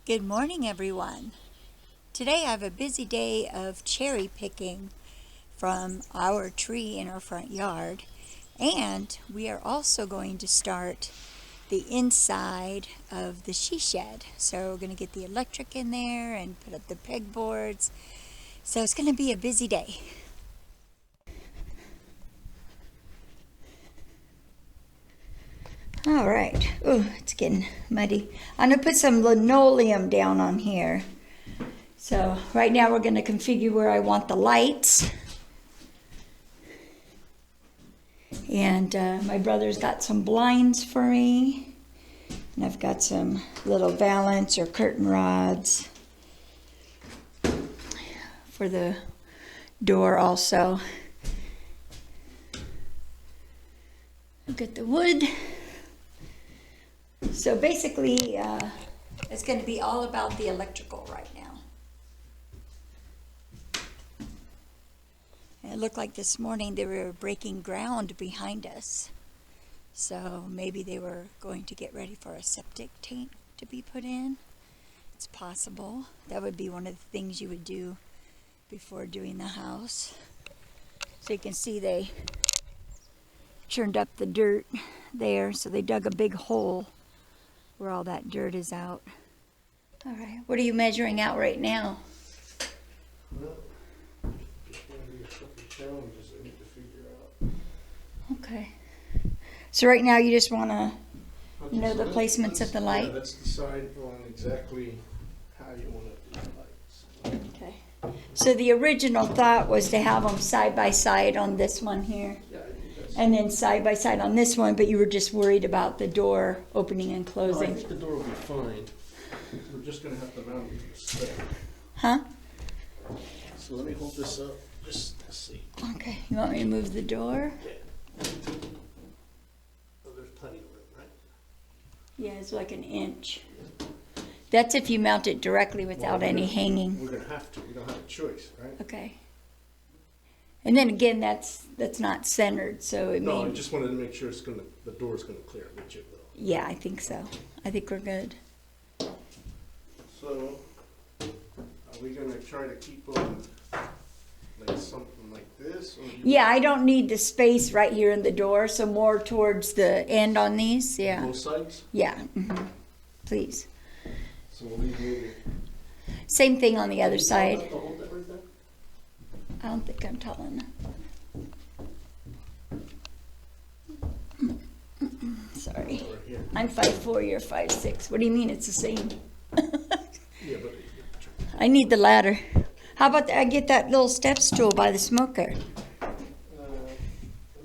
Good morning, everyone. Today I have a busy day of cherry picking from our tree in our front yard, and we are also going to start the inside of the she shed. So we're going to get the electric in there and put up the pegboards. So it's going to be a busy day. All right. Oh, it's getting muddy. I'm going to put some linoleum down on here. So right now we're going to configure where I want the lights. And my brother's got some blinds for me. And I've got some little valance or curtain rods for the door also. I've got the wood. So basically, it's going to be all about the electrical right now. It looked like this morning they were breaking ground behind us. So maybe they were going to get ready for a septic tank to be put in. It's possible. That would be one of the things you would do before doing the house. So you can see they churned up the dirt there. So they dug a big hole where all that dirt is out. All right, what are you measuring out right now? Well, just want to do a couple challenges I need to figure out. Okay. So right now you just want to know the placements of the light? Yeah, let's decide on exactly how you want to do the lights. Okay. So the original thought was to have them side by side on this one here, Yeah, I think that's... and then side by side on this one, but you were just worried about the door opening and No, I closing. think the door will be fine. We're just going to have to mount it to the step. Huh? So let me hold this up just to see. Okay. You want me to move the door? Yeah. Oh, there's plenty of room, right? Yeah, it's like an inch. That's if you mount it directly without Well, any hanging. We're going to have to. We don't have a choice, right? Okay. And then again, that's not centered, so it No, I may. just wanted to make sure the door's going to clear, which it will. Yeah, I think so. I think we're good. So, are we gonna try to keep them like something like this? Or Yeah, I don't need the space right here in the door, so more towards the end on these. Yeah. both sides? Yeah. Please. So we'll leave maybe. Same thing on the other side. To hold that right there? I don't think I'm tall enough. Sorry. Right here. I'm 5'4", you're 5'6". What do you mean it's the same? Yeah, but I need the ladder. How about I get that little step stool by the smoker?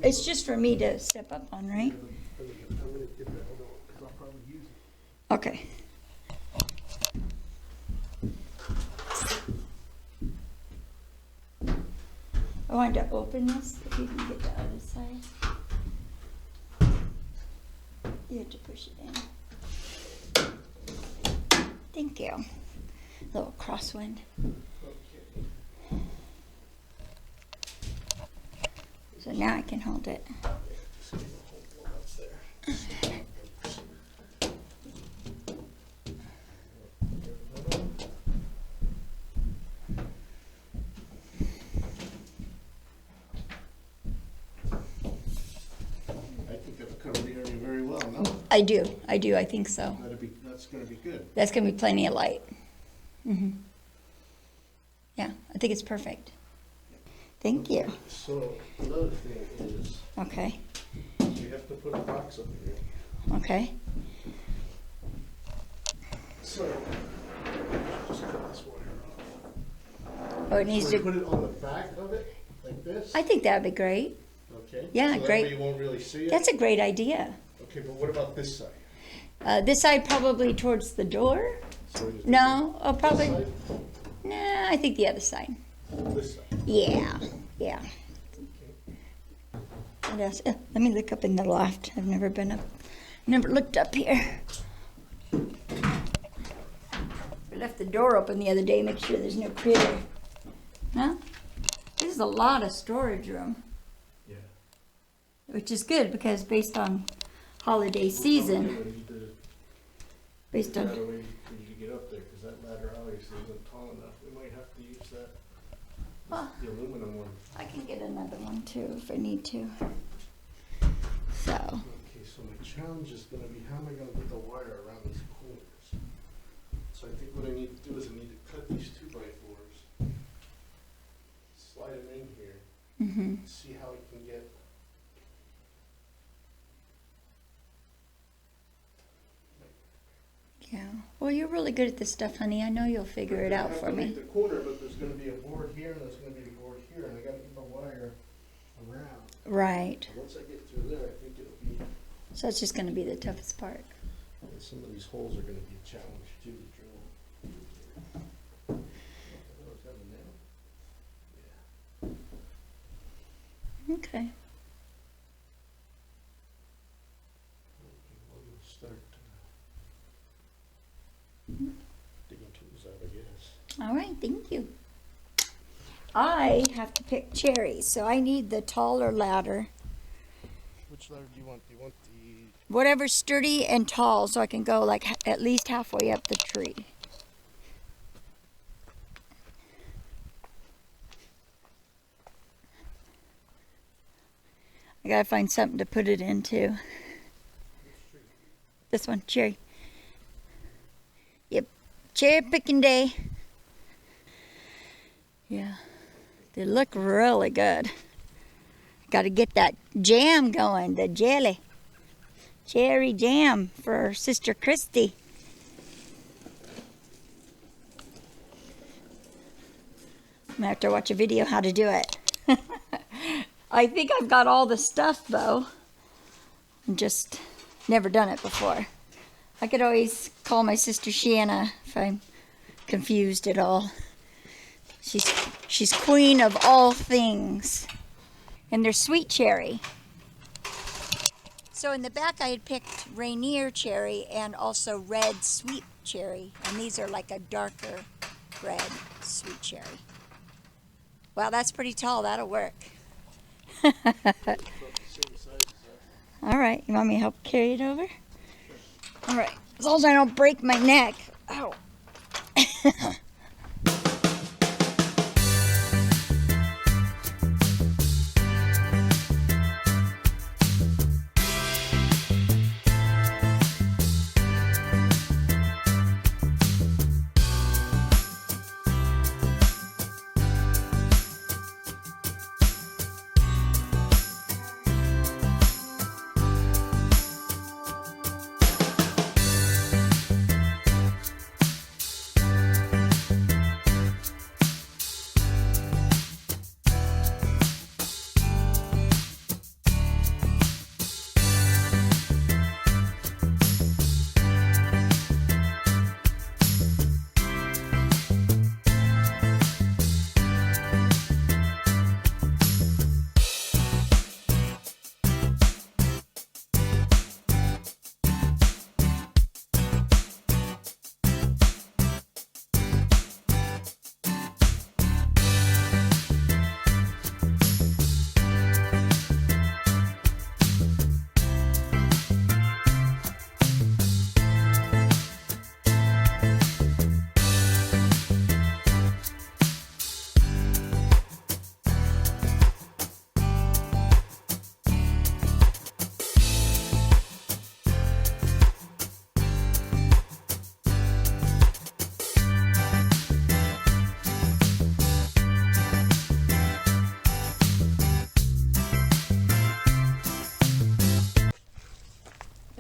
It's just for me to step up on, right? I'm gonna get that. Hold on, 'cause I'll probably use it. Okay. I wanted to open this, if you can get the other side. You have to push it in. Thank you. Little crosswind. Okay. So now I can hold it. Just give a hold one up there. I think that'll cover the area very well, no? I do, I think so. That's gonna be good. That's gonna be plenty of light. Yeah, I think it's perfect. Thank you. So, another thing is, Okay, we have to put a box up here. okay. So, just cut this wire off. Oh, it needs So we to, put it on the back of it, like this? I think that'd be great. Okay. yeah, So that great. way you won't really see it? That's a great idea. Okay, but what about this side? This side probably towards the door? So we just No, oh, This probably, side? nah, I think the other side. This side. Yeah, yeah. What else? Let me look up in the loft. I've never been up, never looked up here. I left the door open the other day, make sure there's no critter. Huh? This is a lot of storage room, Yeah. which is good because based on holiday season, based That on, way for you to get up there, 'cause because that ladder obviously isn't tall enough. We might have to use that, Well, the aluminum one. I can get another one too if I need to. So, Okay, so my challenge is gonna be, how am I gonna get the wire around these corners? So I think what I need to do is I need to cut these 2x4s, slide them in here, see how I can get. yeah. Well, you're really good at this stuff, honey. I know you'll figure it out I have for to me. make the corner, but there's gonna be a board here and there's gonna be a board here, and I gotta get the wire around. Right. And once I get through there, I think it'll be, So it's just going to be the toughest part. and some of these holes are gonna be a challenge too to drill. Oh, is that a nail? Yeah. Okay. We'll start digging tools out, I guess. All right. Thank you. I have to pick cherries, so I need the taller ladder. Which ladder do you want? Do you want the... Whatever's sturdy and tall, so I can go like at least halfway up the tree. I gotta find something to put it into. This one, cherry. Yep, cherry picking day. Yeah, they look really good. Gotta get that jam going, the jelly. Cherry jam for Sister Christy. I'm gonna have to watch a video how to do it. I think I've got all the stuff though. I've just never done it before. I could always call my sister Shanna if I'm confused at all. She's queen of all things. And they're sweet cherry. So in the back I had picked Rainier cherry and also red sweet cherry. And these are like a darker red sweet cherry. Wow, that's pretty tall. That'll work. All right, you want me to help carry it over? All right, as long as I don't break my neck. Ow.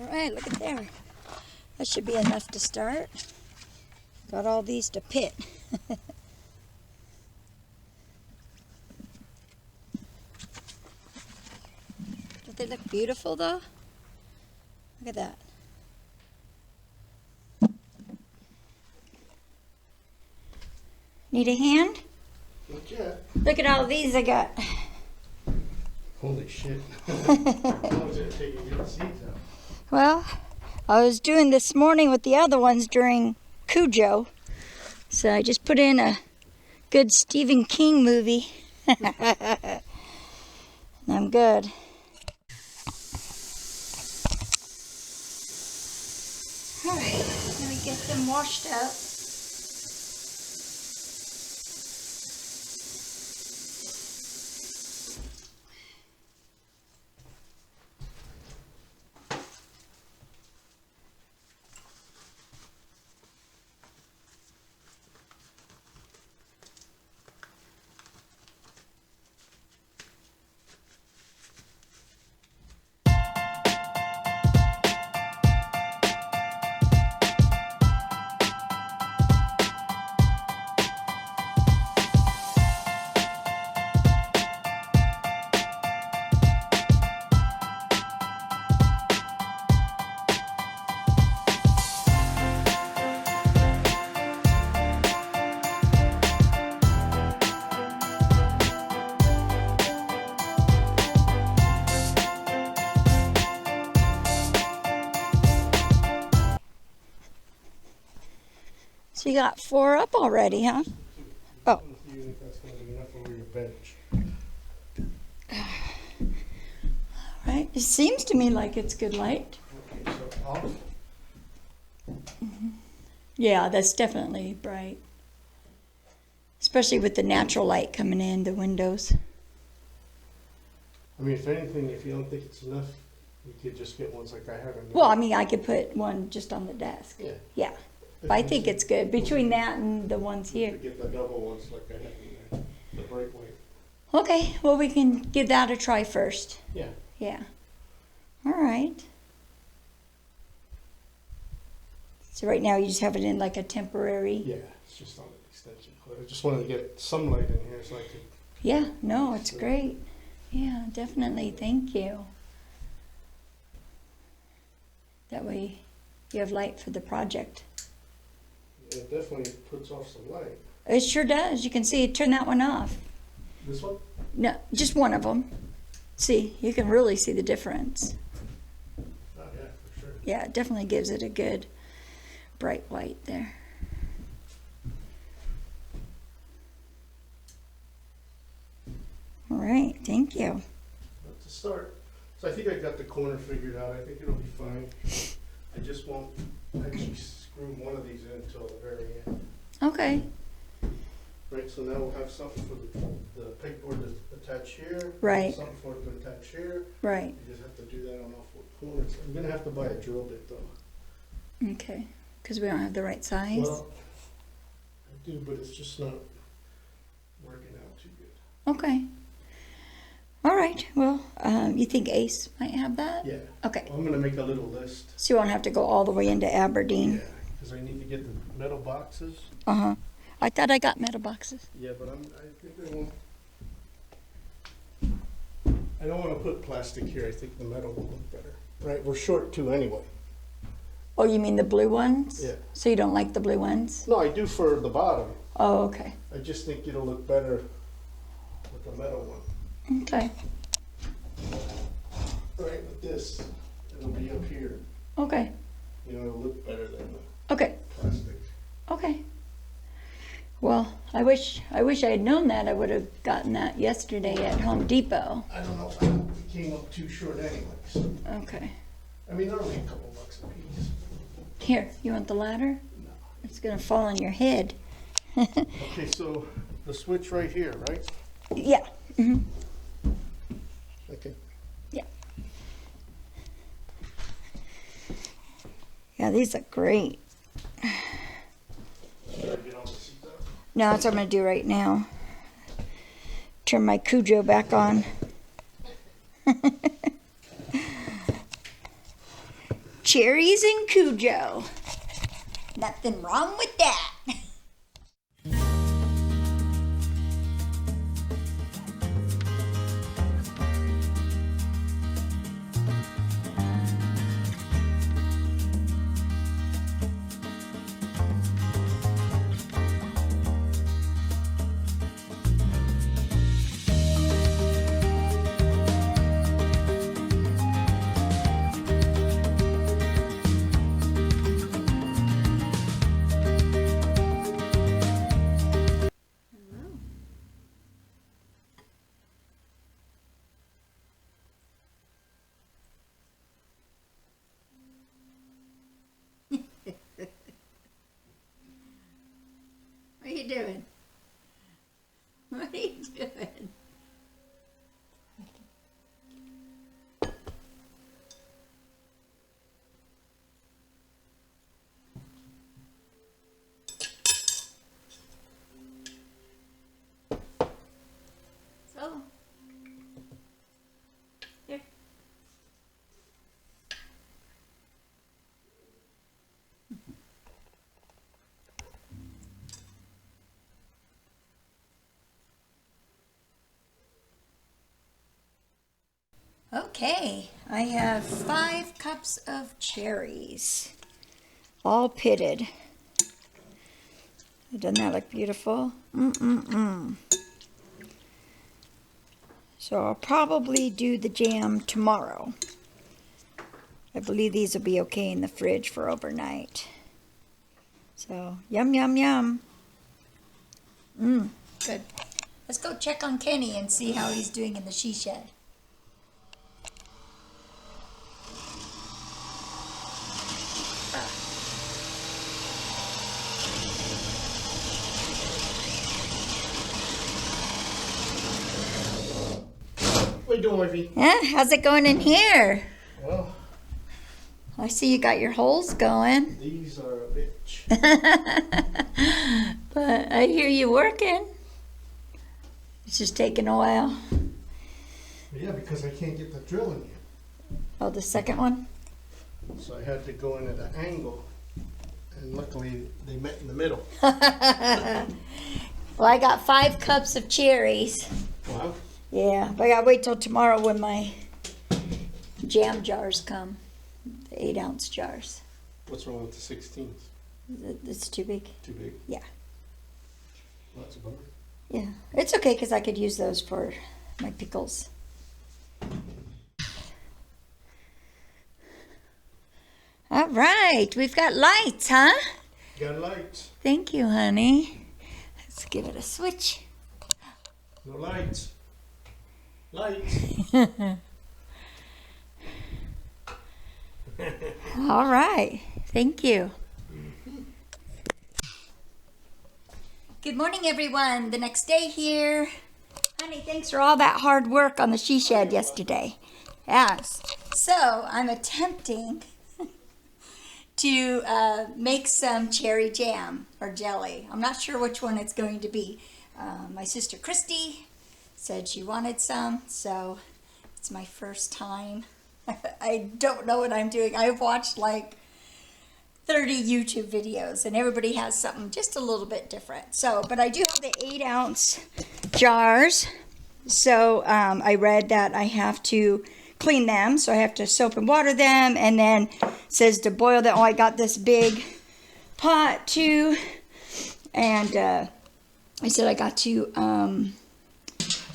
Alright, look at there. That should be enough to start. Got all these to pit. Don't they look beautiful though? Look at that. Need a hand? Not yet. Look at all these I got. Holy shit. How long is it taking to get the seeds out? Well, I was doing this morning with the other ones during Cujo. So I just put in a good Stephen King movie. And I'm good. Alright, let me get them washed up. So you got 4 up already, huh? Oh. See if that's gonna be enough over your bench. Right. It seems to me like it's good light. Okay, so off. Yeah, that's definitely bright. Especially with the natural light coming in the windows. I mean, if anything, if you don't think it's enough, you could just get ones like I have in there. Well, I mean, I could put one just on the desk. Yeah. Yeah. But I think it's good. Between that and the ones To here. get the double ones like I have in there, the bright white. Okay, well, we can give that a try first. Yeah. Yeah. All right. So right now you just have it in like a temporary. Yeah, it's just on an extension cord. I just wanted to get some light in here so I could. Yeah, no, it's great. Yeah, definitely. Thank you. That way you have light for the project. It definitely puts off some light. It sure does. You can see it. Turn that one off. This one? No, just one of them. See, you can really see the difference. Oh, yeah, for sure. Yeah, it definitely gives it a good bright white there. All right, thank you. But to start, so I think I got the corner figured out. I think it'll be fine. I just won't actually screw one of these in until the very end. Okay, Right, so now we'll have something for the pegboard to attach here. Right. Something for it to attach here. right. You just have to do that on all 4 corners. I'm gonna have to buy a drill bit though. Okay, because we don't have the right size. Well, I do, but it's just not working out too good. Okay. All right, well, you think Ace might have that? Yeah. Okay, Well, I'm gonna make a little list. so you won't have to go all the way into Aberdeen. Yeah, because I need to get the metal boxes. Uh-huh. I thought I got metal boxes. Yeah, but I think I won't. I don't want to put plastic here. I think the metal will look better. Right, we're short 2 anyway. Oh, you mean the blue ones? Yeah. So you don't like the blue ones? No, I do for the bottom. Oh, okay. I just think it'll look better with the metal one. Okay. Right, with this, it'll be up here. Okay. You know, it'll look better than the Okay. plastic. Okay. Well, I wish I had known that. I would have gotten that yesterday at Home Depot. I don't know, it came up too short anyway, so. Okay. I mean, they're only a couple bucks a piece. Here, you want the ladder? No. It's gonna fall on your head. Okay, so the switch right here, right? Yeah. Hmm. Okay. Yeah. Yeah, these look great. Should I get on the seat though? Now that's what I'm gonna do right now. Turn my Cujo back on. Cherries and Cujo. Nothing wrong with that. What are you doing? What are you doing? So, here. Okay, I have 5 cups of cherries, all pitted. Doesn't that look beautiful? So I'll probably do the jam tomorrow. I believe these will be okay in the fridge for overnight. So, yum, yum, yum. Mmm, good. Let's go check on Kenny and see how he's doing in the she shed. What you doing, wifey? Yeah, how's it going in here? Well, I see you got your holes going. these are a bitch. But I hear you working. It's just taking a while. Yeah, because I can't get the drill in here. Oh, the second one? So I had to go in at an angle. And luckily, they met in the middle. Well, I got 5 cups of cherries. Wow. Yeah, but I gotta wait till tomorrow when my jam jars come. The 8-ounce jars. What's wrong with the 16s? It's too big. Too big? Yeah. Well, that's a bummer. Yeah. It's okay because I could use those for my pickles. All right. We've got lights, huh? Got lights. Thank you, honey. Let's give it a switch. No lights. Lights. All right. Thank you. Good morning, everyone. The next day here. Honey, thanks for all that hard work on the she shed yesterday. Yes. So I'm attempting to make some cherry jam or jelly. I'm not sure which one it's going to be. My sister Christy said she wanted some, so it's my first time. I don't know what I'm doing. I've watched like 30 YouTube videos and everybody has something just a little bit different. So, but I do have the 8-ounce jars. So I read that I have to clean them. So I have to soap and water them, and then it says to boil them. Oh, I got this big pot too. And I said I got to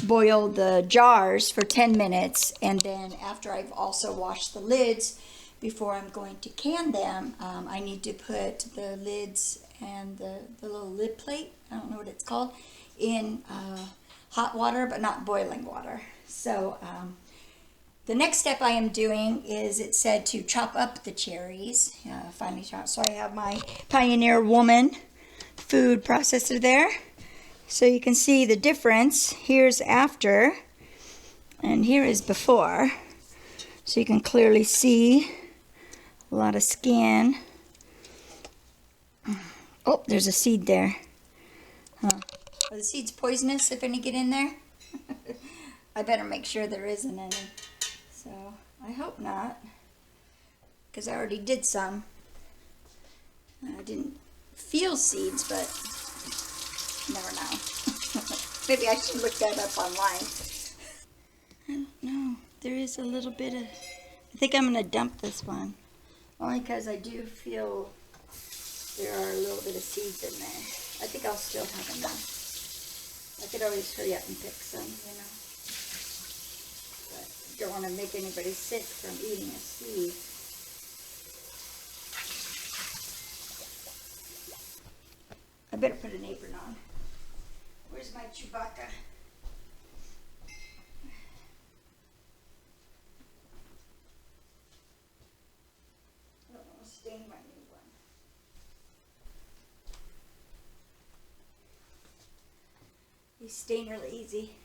boil the jars for 10 minutes, and then after I've also washed the lids before I'm going to can them, I need to put the lids and the little lid plate, I don't know what it's called, in hot water but not boiling water. So the next step I am doing is, it said to chop up the cherries, finely chopped. So I have my Pioneer Woman food processor there. So you can see the difference. Here's after, and here is before. So you can clearly see a lot of skin. Oh, there's a seed there. Huh. Are the seeds poisonous if any get in there? I better make sure there isn't any. So I hope not, because I already did some. I didn't feel seeds, but never know. Maybe I should look that up online. I don't know. There is a little bit of... I think I'm going to dump this one. Only because I do feel there are a little bit of seeds in there. I think I'll still have enough. I could always hurry up and pick some, you know. But don't want to make anybody sick from eating a seed. I better put an apron on. Where's my Chewbacca? I don't want to stain my new one. These stain really easy.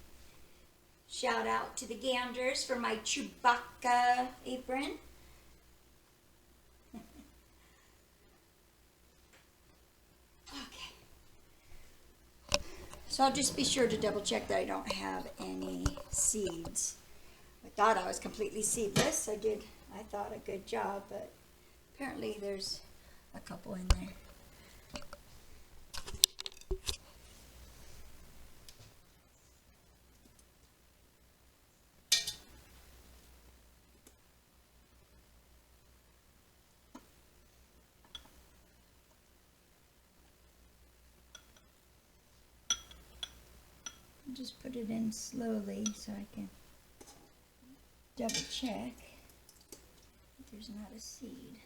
Shout out to the Ganders for my Chewbacca apron. So I'll just be sure to double check that I don't have any seeds. I thought I was completely seedless. I thought a good job, but apparently there's a couple in there. Just put it in slowly so I can double check that there's not a seed.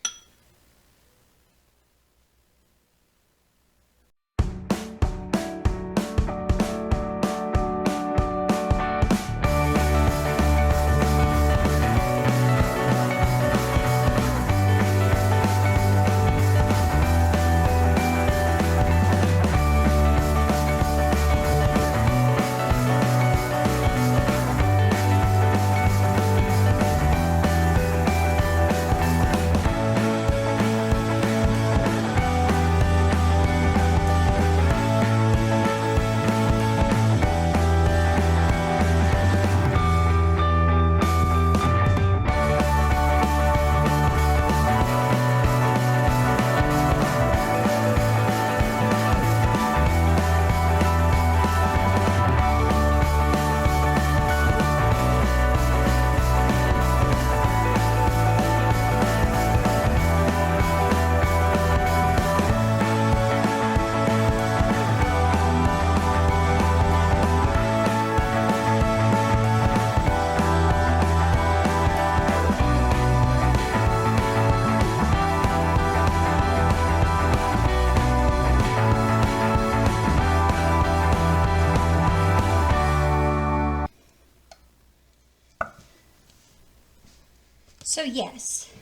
So yes,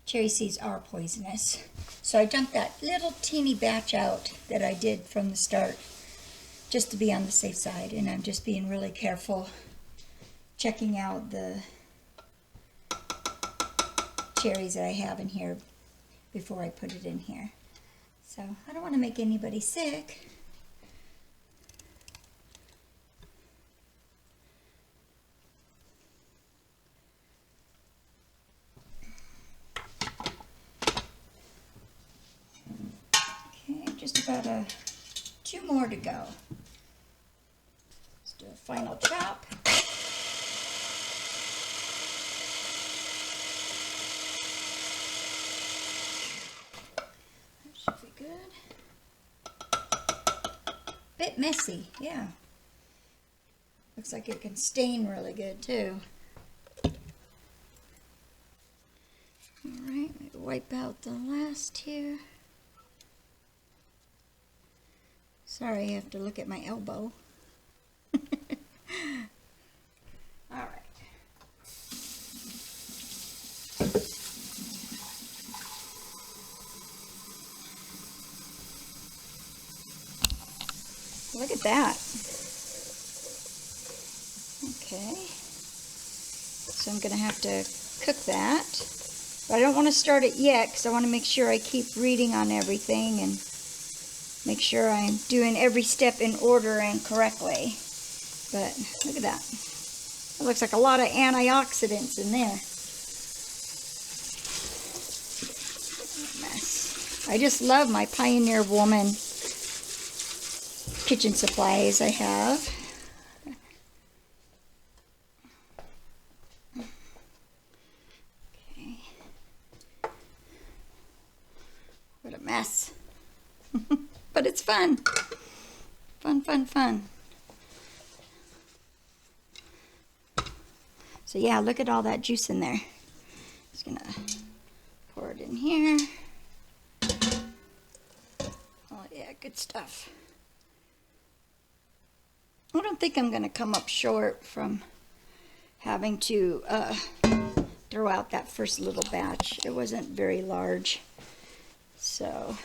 cherry seeds are poisonous. So I dumped that little teeny batch out that I did from the start just to be on the safe side, and I'm just being really careful checking out the cherries that I have in here before I put it in here. So I don't want to make anybody sick. Okay, just about 2 more to go. Let's do a final chop. That should be good. Bit messy, yeah. Looks like it can stain really good too. Alright, wipe out the last here. Sorry, I have to look at my elbow. Alright. Look at that. Okay. So I'm going to have to cook that. But I don't want to start it yet because I want to make sure I keep reading on everything and make sure I'm doing every step in order and correctly. But look at that. It looks like a lot of antioxidants in there. Mess. I just love my Pioneer Woman kitchen supplies I have. Okay. What a mess. But it's fun. Fun, fun, fun. So yeah, look at all that juice in there. Just gonna pour it in here. Oh yeah, good stuff. I don't think I'm gonna come up short from having to throw out that first little batch. It wasn't very large. So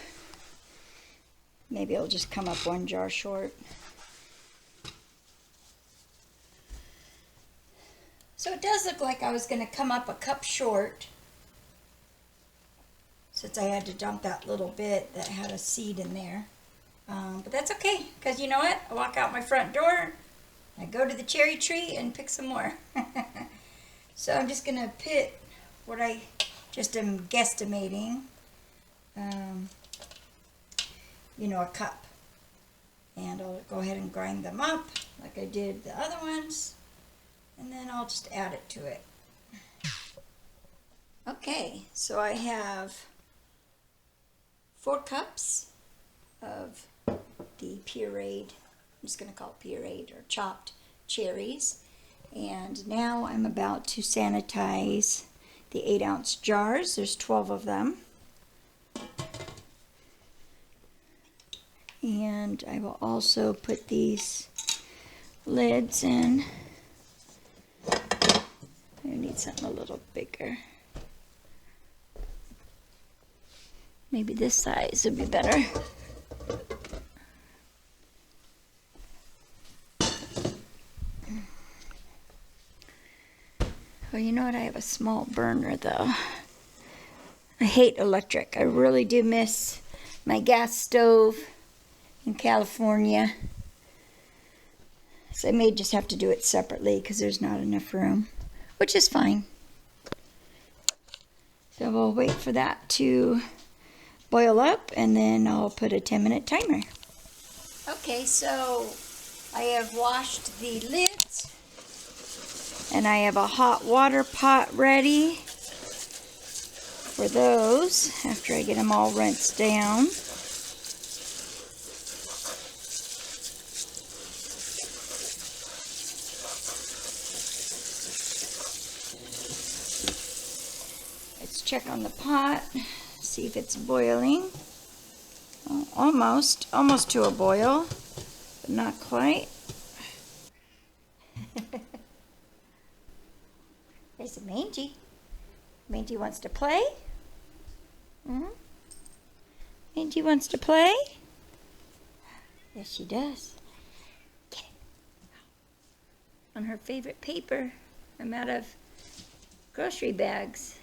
maybe it'll just come up 1 jar short. So it does look like I was going to come up a cup short since I had to dump that little bit that had a seed in there. But that's okay, because you know what? I walk out my front door, I go to the cherry tree and pick some more. So I'm just going to pit what I just am guesstimating. You know, a cup. And I'll go ahead and grind them up like I did the other ones. And then I'll just add it to it. Okay, so I have 4 cups of the pureed, I'm just going to call it pureed or chopped cherries. And now I'm about to sanitize the 8-ounce jars. There's 12 of them. And I will also put these lids in. I need something a little bigger. Maybe this size would be better. Well, you know what? I have a small burner though. I hate electric. I really do miss my gas stove in California. So I may just have to do it separately because there's not enough room, which is fine. So we'll wait for that to boil up and then I'll put a 10-minute timer. Okay, so I have washed the lids and I have a hot water pot ready for those after I get them all rinsed down. Let's check on the pot, see if it's boiling. Oh, almost to a boil, but not quite. There's a mangy. Minty wants to play? Hmm? Minty wants to play? Yes, she does. Get it. On her favorite paper. I'm out of grocery bags.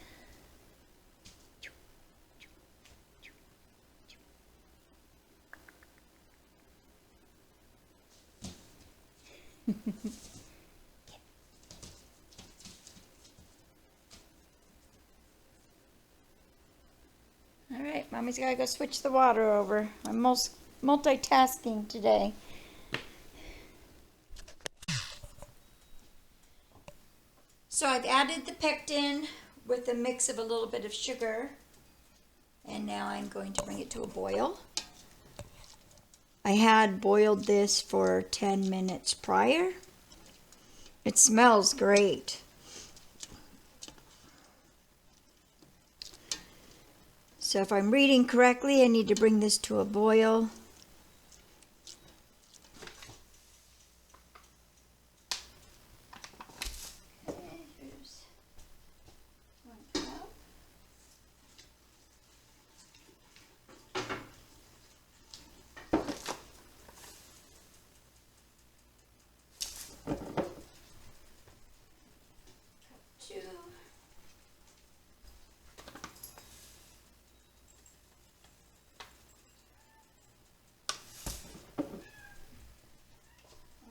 All right, Mommy's gotta go switch the water over. I'm multitasking today. So I've added the pectin with a mix of a little bit of sugar, and now I'm going to bring it to a boil. I had boiled this for 10 minutes prior. It smells great. So if I'm reading correctly, I need to bring this to a boil. Here's 1 cup. Cup 2.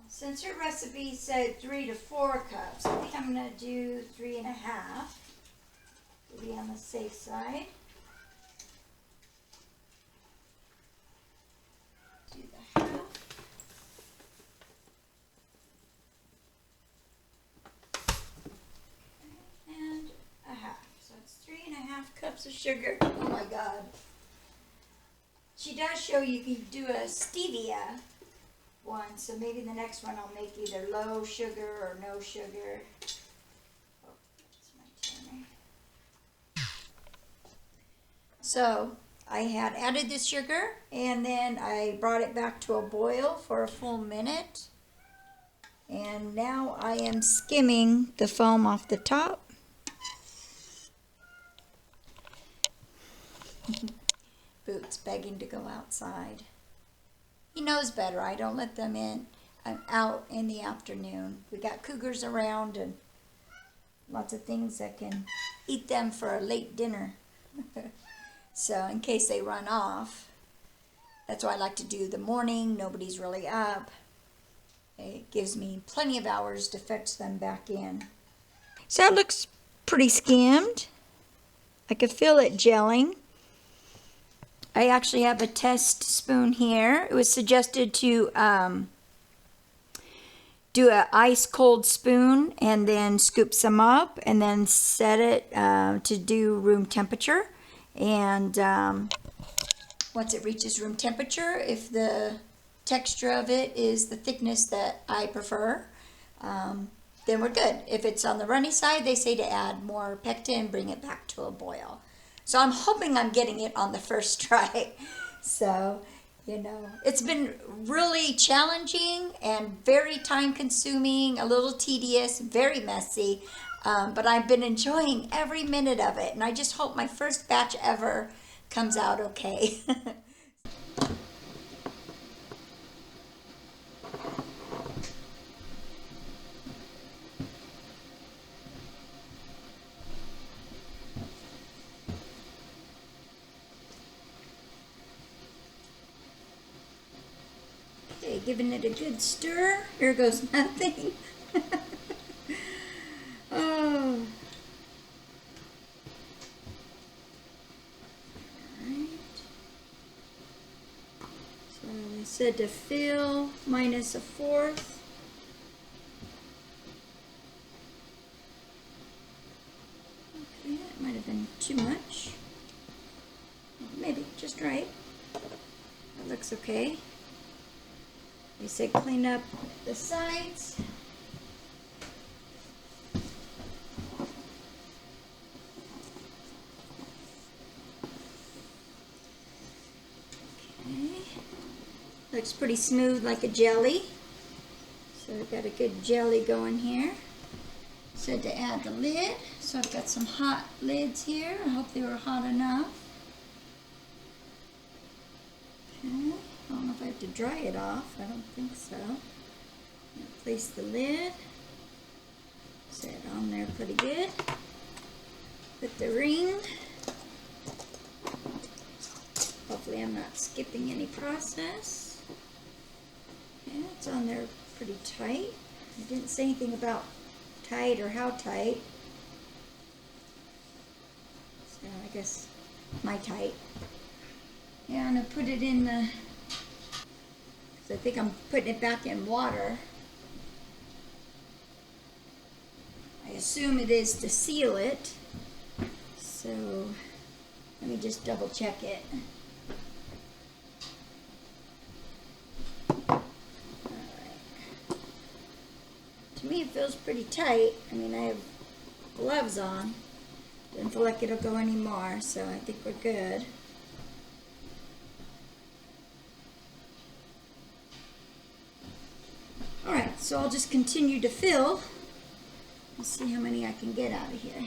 Since your recipe said 3 to 4 cups, I think I'm going to do 3.5 to be on the safe side. Do the half. And a half. So it's 3.5 cups of sugar. Oh my God. She does show you can do a stevia one, so maybe the next one I'll make either low sugar or no sugar. Oh, that's my timer. So I had added the sugar and then I brought it back to a boil for a full minute, and now I am skimming the foam off the top. Boots begging to go outside. He knows better. I don't let them out in the afternoon. We got cougars around and lots of things that can eat them for a late dinner. So in case they run off, that's why I like to do the morning. Nobody's really up. It gives me plenty of hours to fetch them back in. So it looks pretty skimmed. I can feel it gelling. I actually have a test spoon here. It was suggested to do an ice cold spoon and then scoop some up and then set it to do room temperature. And once it reaches room temperature, if the texture of it is the thickness that I prefer, then we're good. If it's on the runny side, they say to add more pectin, bring it back to a boil. So I'm hoping I'm getting it on the first try. So, you know, it's been really challenging and very time consuming, a little tedious, very messy, but I've been enjoying every minute of it. And I just hope my first batch ever comes out okay. Okay, giving it a good stir. Here goes nothing. Oh. Alright. So I said to fill minus 1/4. Okay, that might have been too much. Maybe just right. That looks okay. They said clean up the sides. Okay. Looks pretty smooth like a jelly. So we've got a good jelly going here. Said to add the lid. So I've got some hot lids here. I hope they were hot enough. Okay. I don't know if I have to dry it off. I don't think so. Place the lid. Set it on there pretty good. Put the ring. Hopefully I'm not skipping any process. Yeah, it's on there pretty tight. I didn't say anything about tight or how tight. So I guess my tight. Yeah, I'm gonna put it in the, I think I'm putting it back in water. I assume it is to seal it. So let me just double check it. Alright. To me it feels pretty tight. I mean, I have gloves on. Doesn't feel like it'll go anymore, so I think we're good. Alright, so I'll just continue to fill. Let's see how many I can get out of here.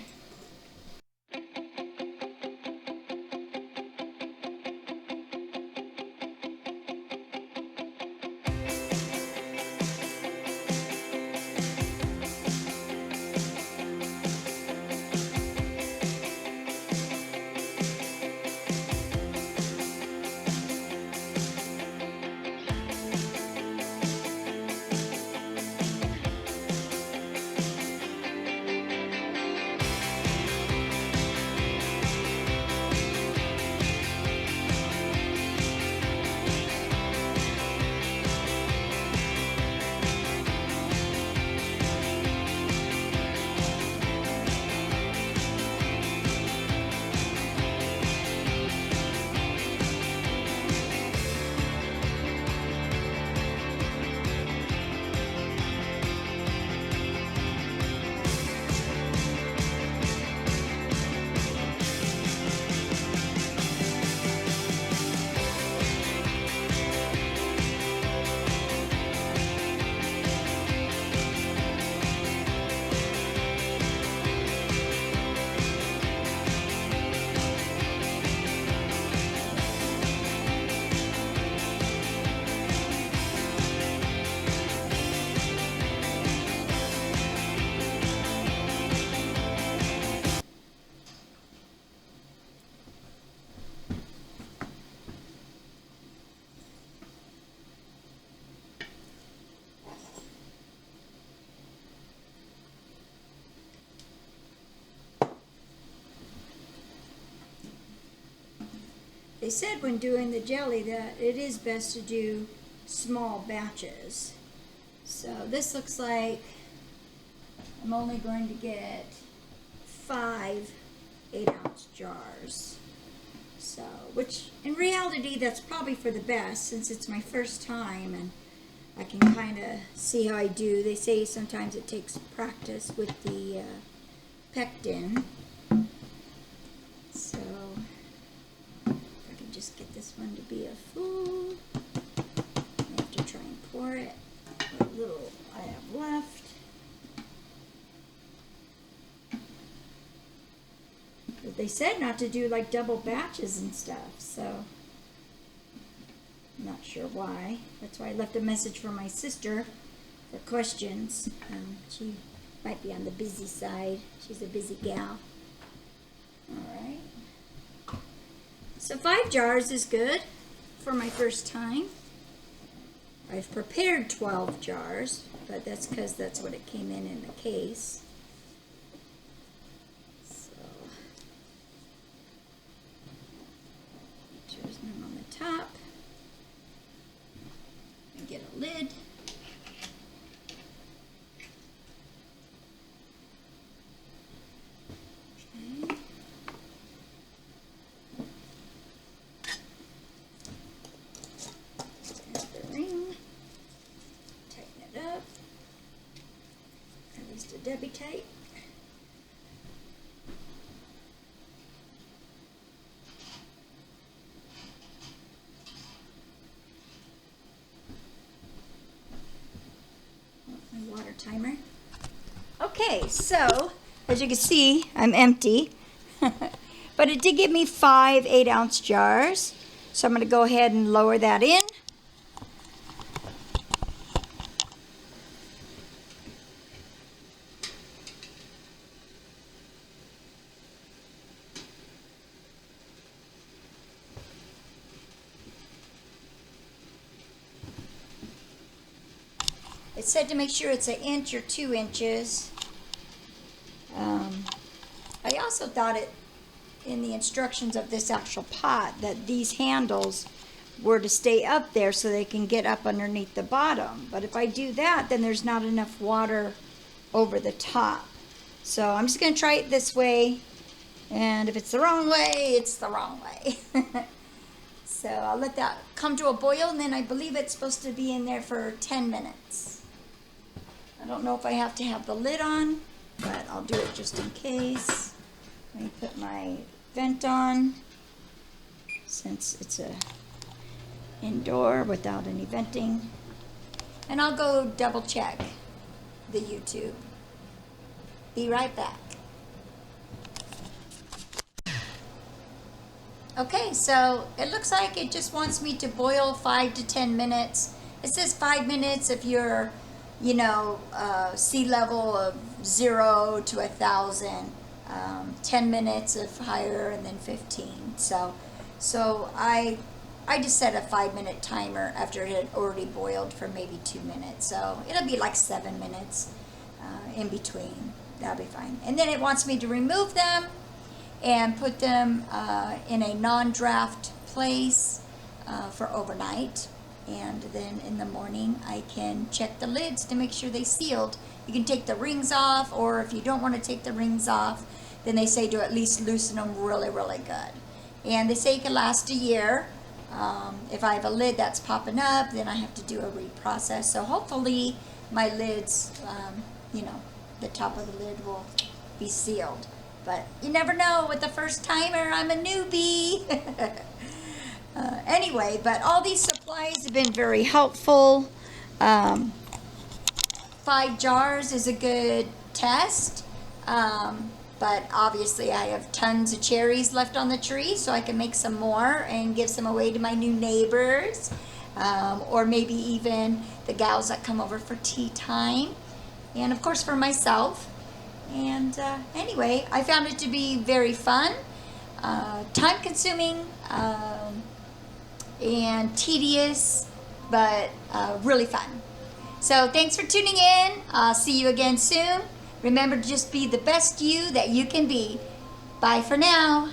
They said when doing the jelly that it is best to do small batches. So this looks like I'm only going to get 5 8-ounce jars. So, which in reality that's probably for the best since it's my first time and I can kind of see how I do. They say sometimes it takes practice with the pectin. So just get this one to be a full. I have to try and pour it. What little I have left. But they said not to do like double batches and stuff, so I'm not sure why. That's why I left a message for my sister for questions. She might be on the busy side. She's a busy gal. All right. So 5 jars is good for my first time. I've prepared 12 jars, but that's because that's what it came in the case. So, there's none on the top. And get a lid. Okay. Debbie tape. My water timer. Okay, so As you can see, I'm empty. But it did give me 5 8-ounce jars. So I'm going to go ahead and lower that in. It said to make sure it's 1 inch or 2 inches. I also thought it in the instructions of this actual pot that these handles were to stay up there so they can get up underneath the bottom. But if I do that, then there's not enough water over the top. So I'm just going to try it this way. And if it's the wrong way, it's the wrong way. So I'll let that come to a boil, and then I believe it's supposed to be in there for 10 minutes. I don't know if I have to have the lid on, but I'll do it just in case. Let me put my vent on, since it's a indoor without any venting. And I'll go double check the YouTube. Be right back. Okay, so it looks like it just wants me to boil 5 to 10 minutes. It says 5 minutes if you're, sea level of 0 to 1,000. 10 minutes if higher, and then 15. So I just set a 5-minute timer after it had already boiled for maybe 2 minutes. So it'll be like 7 minutes in between. That'll be fine. And then it wants me to remove them and put them in a non-draft place for overnight. And then in the morning I can check the lids to make sure they sealed. You can take the rings off, or if you don't want to take the rings off, then they say to at least loosen them really, really good. And they say it can last a year. If I have a lid that's popping up, then I have to do a reprocess. So hopefully my lids, the top of the lid will be sealed. But you never know with the first timer. I'm a newbie. Anyway, but all these supplies have been very helpful. 5 jars is a good test. But obviously I have tons of cherries left on the tree, so I can make some more and give some away to my new neighbors. Or maybe even the gals that come over for tea time. And of course for myself. And anyway, I found it to be very fun, time consuming, and tedious, but really fun. So thanks for tuning in. I'll see you again soon. Remember to just be the best you that you can be. Bye for now.